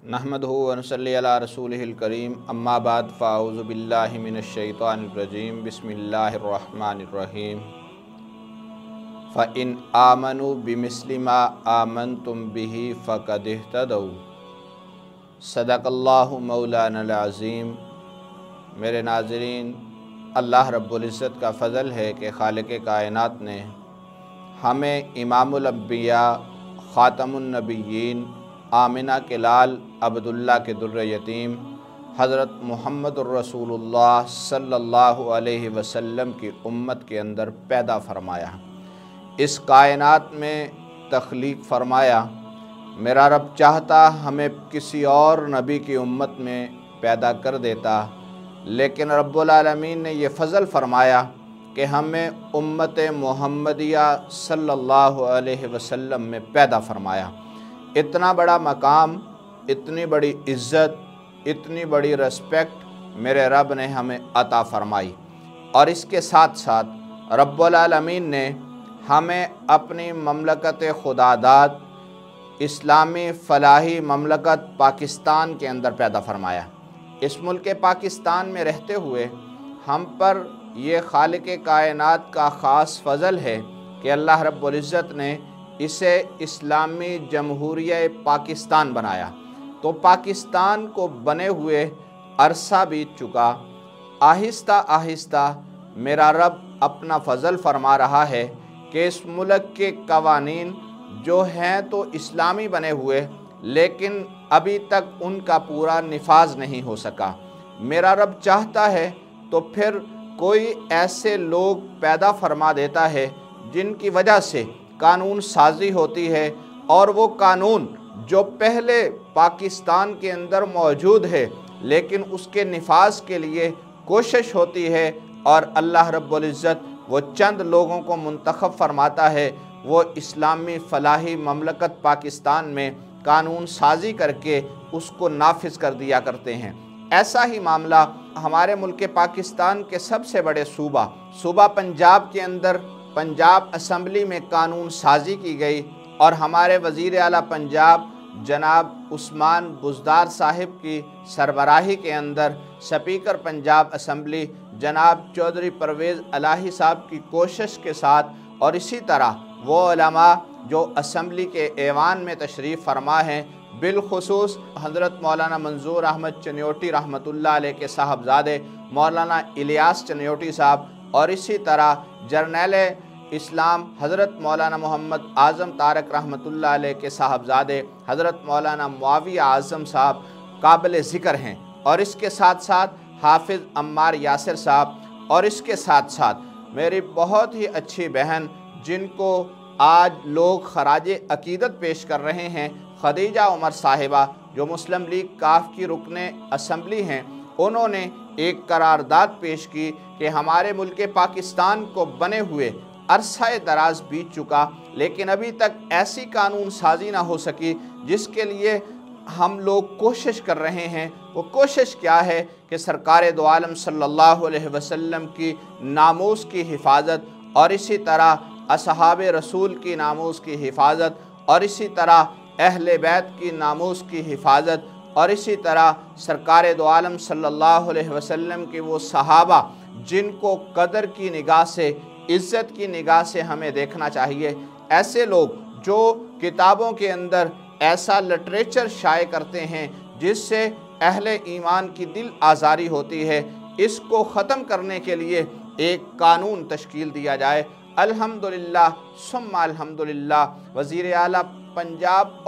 नहमदुहु व नसल्ली अला रसूलिहिल करीम अम्मा बाद फ़ाऊज़ु बिल्लाहि मिनश शैतानिर रजीम बिस्मिल्लाहिर रहमानिर रहीम फ़इन आमनु बिमिस्लि मा आमनतुम बिही फ़क़द इह्तदौ सदक़ल्लाहु मौलानल अज़ीम। मेरे नाज़रीन, अल्लाह रब्बुल इज़्ज़त का फ़ज़ल है कि खालिक़े कायनात ने हमें इमामुल अंबिया ख़ातमुन नबिय्यीन आमिना के लाल अब्दुल्ला के दुर्र यतीम हज़रत मुहम्मदुर रसूलुल्लाह सल्लल्लाहु अलैहि वसल्लम की उम्मत के अंदर पैदा फरमाया, इस कायनात में तख्लीक फरमाया। मेरा रब चाहता हमें किसी और नबी की उम्मत में पैदा कर देता, लेकिन रब्बुल आलमीन ने ये फ़ज़ल फरमाया कि हमें उम्मत मुहम्मदिया सल्लल्लाहु अलैहि वसल्लम में पैदा फरमाया। इतना बड़ा मकाम, इतनी बड़ी इज़्ज़त, इतनी बड़ी रिस्पेक्ट मेरे रब ने हमें अता फ़रमाई। और इसके साथ साथ रब्बुल आलमीन ने हमें अपनी ममलकत खुदादाद इस्लामी फ़लाही ममलकत पाकिस्तान के अंदर पैदा फरमाया। इस मुल्क पाकिस्तान में रहते हुए हम पर ये खालिक़े कायनात का ख़ास फ़ज़ल है कि अल्लाह रब्बुल इज़्ज़त ने इसे इस्लामी जमहूरिया पाकिस्तान बनाया। तो पाकिस्तान को बने हुए अरसा बीत चुका, आहिस्ता आहिस्ता मेरा रब अपना फ़ज़ल फरमा रहा है कि इस मुल्क के कवानीन जो हैं तो इस्लामी बने हुए, लेकिन अभी तक उनका पूरा निफाज नहीं हो सका। मेरा रब चाहता है तो फिर कोई ऐसे लोग पैदा फरमा देता है जिनकी वजह से कानून साजी होती है, और वो कानून जो पहले पाकिस्तान के अंदर मौजूद है लेकिन उसके निफाज के लिए कोशिश होती है, और अल्लाह रब्बुल इज़्ज़त वो चंद लोगों को मुंतखब फरमाता है, वो इस्लामी फ़लाही ममलकत पाकिस्तान में कानून साजी करके उसको नाफिज कर दिया करते हैं। ऐसा ही मामला हमारे मुल्क पाकिस्तान के सबसे बड़े सूबा पंजाब के अंदर पंजाब असम्बली में कानून साजी की गई, और हमारे वज़ीर आला पंजाब जनाब उस्मान बुज़दार साहिब की सरबराही के अंदर स्पीकर पंजाब असम्बली जनाब चौधरी परवेज़ इलाही साहब की कोशिश के साथ, और इसी तरह वो उलमा जो असम्बली के ऐवान में तशरीफ़ फरमा हैं, बिलखुसूस हज़रत मौलाना मंजूर अहमद चनियोटी रहमतुल्लाह अलैह के साहबजादे मौलाना इलियास चनियोटी साहब, और इसी तरह जर्नैल इस्लाम हज़रत मौलाना मोहम्मद आज़म तारक रहमतुल्लाह अलैह के साहबजादे हज़रत मौलाना मुआविया आज़म साहब काबिल ज़िक्र हैं, और इसके साथ साथ हाफिज़ अम्मार यासिर साहब, और इसके साथ साथ मेरी बहुत ही अच्छी बहन जिनको आज लोग खराज अकीदत पेश कर रहे हैं, खदीजा उमर साहिबा जो मुस्लिम लीग काफ की रुकने असम्बली हैं, उन्होंने एक करारदाद पेश की कि हमारे मुल्क पाकिस्तान को बने हुए अरसा दराज बीत चुका, लेकिन अभी तक ऐसी कानून साजी ना हो सकी जिसके लिए हम लोग कोशिश कर रहे हैं। वो कोशिश क्या है कि सरकार दो आलम सल्लल्लाहु अलैहि वसल्लम की नामूस की हिफाजत, और इसी तरह असहाब रसूल की नामूस की हिफाजत, और इसी तरह अहले बैत की नामूस की हिफाजत, और इसी तरह सरकार दो आलम सल्लल्लाहु अलैहि वसल्लम के वो सहाबा जिनको कदर की निगाह से, इज़्ज़त की निगाह से हमें देखना चाहिए। ऐसे लोग जो किताबों के अंदर ऐसा लिटरेचर शाये करते हैं जिससे अहले ईमान की दिल आज़ारी होती है, इसको ख़त्म करने के लिए एक कानून तश्कील दिया जाए। अल्हम्दुलिल्लाह सुम्मा अल्हम्दुलिल्लाह वज़ीर आला पंजाब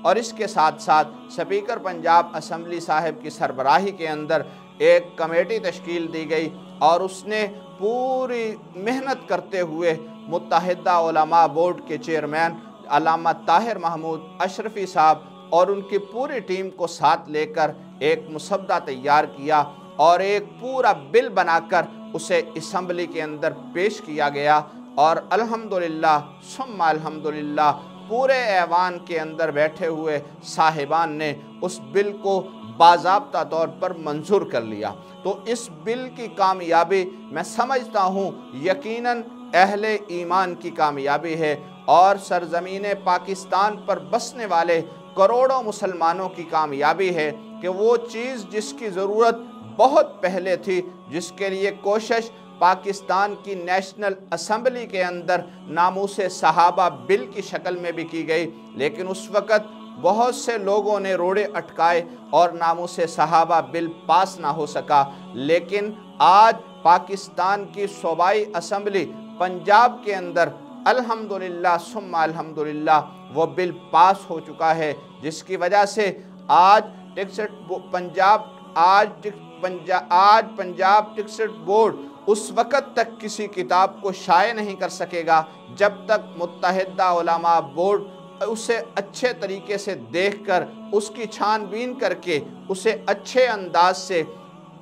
और इसके साथ साथ स्पीकर पंजाब असम्बली साहिब की सरबराही के अंदर एक कमेटी तश्कील दी गई, और उसने पूरी मेहनत करते हुए मुत्तहिदा उलमा बोर्ड के चेयरमैन अल्लामा ताहिर महमूद अशरफी साहब और उनकी पूरी टीम को साथ लेकर एक मुसद्दा तैयार किया, और एक पूरा बिल बनाकर उसे असम्बली के अंदर पेश किया गया, और अल्हम्दुलिल्लाह सुम्मा अल्हम्दुलिल्लाह पूरे ऐवान के अंदर बैठे हुए साहिबान ने उस बिल को बाज़ाब्ता तौर पर मंजूर कर लिया। तो इस बिल की कामयाबी मैं समझता हूँ यकीनन अहले ईमान की कामयाबी है, और सरज़मीन पाकिस्तान पर बसने वाले करोड़ों मुसलमानों की कामयाबी है कि वो चीज़ जिसकी ज़रूरत बहुत पहले थी, जिसके लिए कोशिश पाकिस्तान की नेशनल असम्बली के अंदर नामूसे सहाबा बिल की शक्ल में भी की गई, लेकिन उस वक़्त बहुत से लोगों ने रोड़े अटकाए और नामूसे सहाबा बिल पास ना हो सका। लेकिन आज पाकिस्तान की सूबाई असम्बली पंजाब के अंदर अल्हम्दुलिल्लाह सुम्मा अल्हम्दुलिल्लाह वो बिल पास हो चुका है, जिसकी वजह से आज पंजाब टिकट बोर्ड उस वक़्त तक किसी किताब को शाये नहीं कर सकेगा जब तक मुत्तहिदा उलमा बोर्ड उसे अच्छे तरीके से देखकर उसकी छानबीन करके उसे अच्छे अंदाज से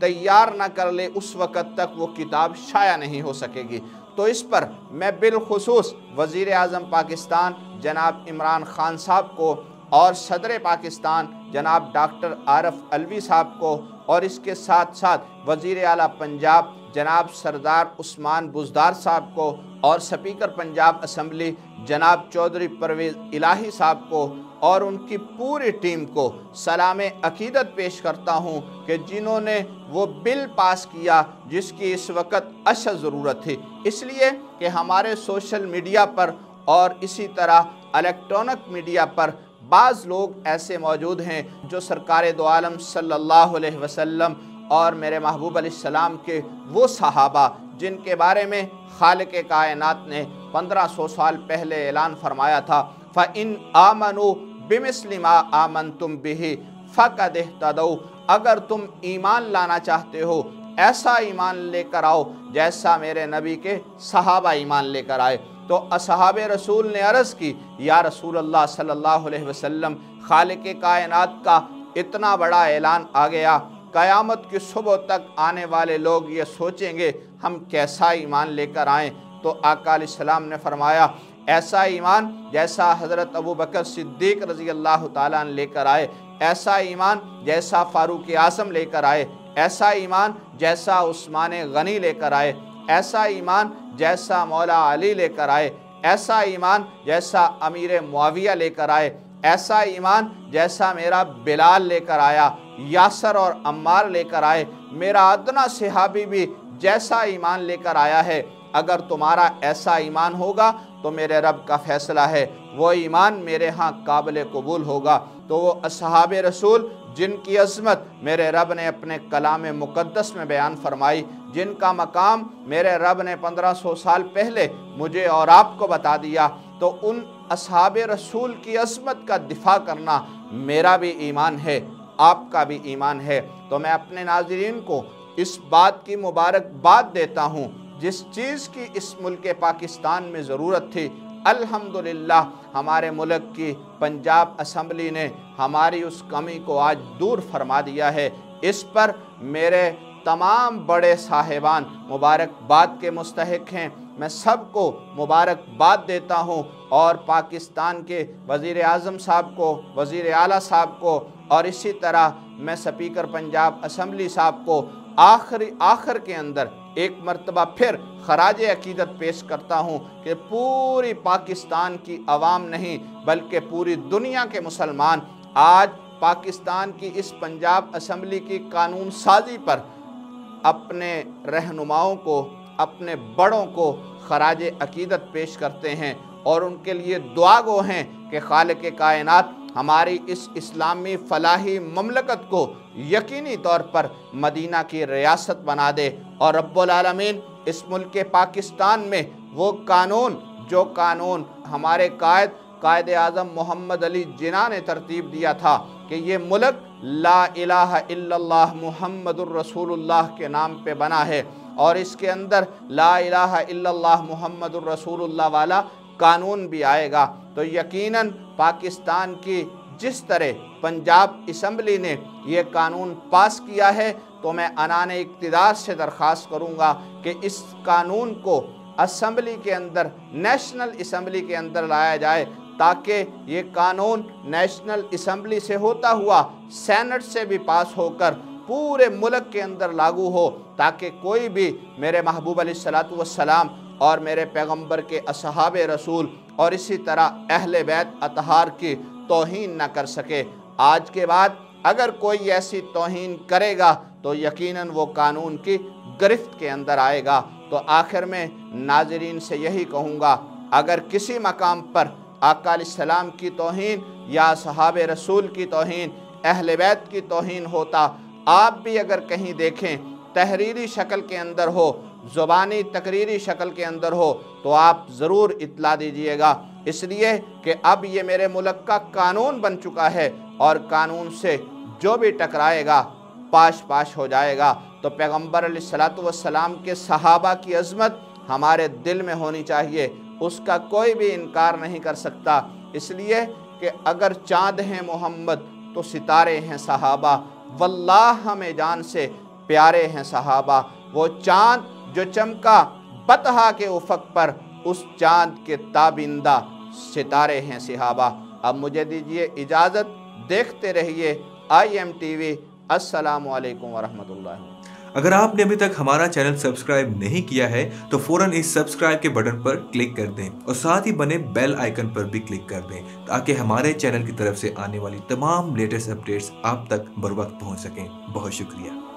तैयार ना कर ले, उस वक़्त तक वो किताब शाया नहीं हो सकेगी। तो इस पर मैं बिलखुसूस वज़ीर आज़म पाकिस्तान जनाब इमरान ख़ान साहब को और सदर पाकिस्तान जनाब डॉक्टर आरफ अलवी साहब को और इसके साथ साथ वज़ीर आला पंजाब जनाब सरदार उस्मान बुज़दार साहब को और स्पीकर पंजाब असम्बली जनाब चौधरी परवेज़ इलाही साहब को और उनकी पूरी टीम को सलाम अकीदत पेश करता हूँ कि जिन्होंने वो बिल पास किया जिसकी इस वक्त अशद ज़रूरत थी। इसलिए कि हमारे सोशल मीडिया पर और इसी तरह इलेक्ट्रॉनिक मीडिया पर बाज़ लोग ऐसे मौजूद हैं जो सरकार दो आलम सल्लल्लाहु अलैहि वसल्लम और मेरे महबूब अलैहिस्सलाम के वो सहाबा जिनके बारे में खालिक कायनात ने 1500 साल पहले ऐलान फरमाया था, फ़इन आमनु बिमिस्लि मा आमनतुम बिही फ़क़द इह्तदौ, अगर तुम ईमान लाना चाहते हो ऐसा ईमान लेकर आओ जैसा मेरे नबी के सहाबा ईमान लेकर आए। तो असहाबे रसूल ने अर्ज़ की, या रसूल अल्लाह सल्लल्लाहु अलैहि वसल्लम, खालिक कायनात का इतना बड़ा ऐलान आ गया, क़यामत की सुबह तक आने वाले लोग ये सोचेंगे हम कैसा ईमान लेकर आएँ। तो आका अलैहिस्सलाम ने फरमाया, ऐसा ईमान जैसा हज़रत अबू बकर सिद्दीक़ रज़ी अल्लाह ताला अन्हु लेकर आए, ऐसा ईमान जैसा फ़ारूक आज़म लेकर आए, ऐसा ईमान जैसा उस्मान गनी लेकर आए, ऐसा ईमान जैसा मौला अली लेकर आए, ऐसा ईमान जैसा अमीर मुआविया लेकर आए, ऐसा ईमान जैसा मेरा बिलाल लेकर आया, यासर और अम्मार लेकर आए, मेरा अदना सहाबी भी जैसा ईमान लेकर आया है। अगर तुम्हारा ऐसा ईमान होगा तो मेरे रब का फ़ैसला है वो ईमान मेरे यहाँ काबिल कबूल होगा। तो वो असहाबे रसूल जिनकी अज़मत मेरे रब ने अपने कलाम मुक़द्दस में बयान फरमाई, जिनका मकाम मेरे रब ने 1500 साल पहले मुझे और आपको बता दिया, तो उन असहाबे रसूल की अज़मत का दिफा करना मेरा भी ईमान है, आपका भी ईमान है। तो मैं अपने नाज़रीन को इस बात की मुबारकबाद देता हूँ, जिस चीज़ की इस मुल्क पाकिस्तान में ज़रूरत थी, अल्हम्दुलिल्लाह हमारे मुल्क की पंजाब असम्बली ने हमारी उस कमी को आज दूर फरमा दिया है। इस पर मेरे तमाम बड़े साहिबान मुबारकबाद के मुस्तहिक हैं। मैं सबको मुबारकबाद देता हूँ और पाकिस्तान के वज़ीर आज़म साहब को, वज़ीर आला साहब को और इसी तरह मैं स्पीकर पंजाब असम्बली साहब को आखिर के अंदर एक मरतबा फिर खराज अकीदत पेश करता हूँ कि पूरी पाकिस्तान की आवाम नहीं बल्कि पूरी दुनिया के मुसलमान आज पाकिस्तान की इस पंजाब असम्बली की कानून साजी पर अपने रहनुमाओं को, अपने बड़ों को खराज अकीदत पेश करते हैं और उनके लिए दुआ गो हैं कि खालिक कायनात हमारी इस इस्लामी फ़लाही ममलकत को यकीनी तौर पर मदीना की रियासत बना दे और रब्बुल आलमीन इस मुल्क पाकिस्तान में वो कानून जो कानून हमारे कायद आज़म मोहम्मद अली जिन्ना ने तरतीब दिया था कि ये मुल्क ला इलाहा इल्लल्लाह मुहम्मदुर रसूलुल्लाह के नाम पे बना है और इसके अंदर ला इलाहा इल्लल्लाह मुहम्मदुर रसूलुल्लाह वाला कानून भी आएगा। तो यकीनन पाकिस्तान की जिस तरह पंजाब असम्बली ने ये कानून पास किया है, तो मैं अनाने इक़्तिदार से दरख्वास्त करूँगा कि इस कानून को असम्बली के अंदर, नेशनल असम्बली के अंदर लाया जाए ताकि ये कानून नेशनल असम्बली से होता हुआ सेनेट से भी पास होकर पूरे मुल्क के अंदर लागू हो, ताकि कोई भी मेरे महबूब अलैहिस्सलातु वस्सलाम और मेरे पैगंबर के असहाबे रसूल और इसी तरह अहले बैत अतहार की तौहीन न कर सके। आज के बाद अगर कोई ऐसी तौहीन करेगा तो यकीनन वो कानून की गिरफ्त के अंदर आएगा। तो आखिर में नाज़रीन से यही कहूँगा, अगर किसी मकाम पर आका अलैहिस्सलाम की तौहीन या सहाबे रसूल की तौहीन, अहले बैत की तौहीन होता, आप भी अगर कहीं देखें तहरीरी शक्ल के अंदर हो, ज़ुबानी तकरीरी शक्ल के अंदर हो, तो आप ज़रूर इत्ला दीजिएगा। इसलिए कि अब ये मेरे मुल्क का कानून बन चुका है और कानून से जो भी टकराएगा पाश पाश हो जाएगा। तो पैगम्बर अलैहिस्सलातु वस्सलाम के सहाबा की अज़मत हमारे दिल में होनी चाहिए, उसका कोई भी इनकार नहीं कर सकता। इसलिए कि अगर चाँद हैं मोहम्मद तो सितारे हैं सहाबा, वल्लाह हमें जान से प्यारे हैं सहाबा। वो चाँद जो चमका बतहा के उफ़क़ पर, उस चाँद के ताबिंदा सितारे हैं सहाबा। अब मुझे दीजिए इजाज़त, देखते रहिए IMTV। अस्सलामु अलैकुम वरहमतुल्लाह। अगर आपने अभी तक हमारा चैनल सब्सक्राइब नहीं किया है तो फौरन इस सब्सक्राइब के बटन पर क्लिक कर दें और साथ ही बने बेल आइकन पर भी क्लिक कर दें, ताकि हमारे चैनल की तरफ से आने वाली तमाम लेटेस्ट अपडेट्स आप तक बर वक्त पहुंच सकें। बहुत शुक्रिया।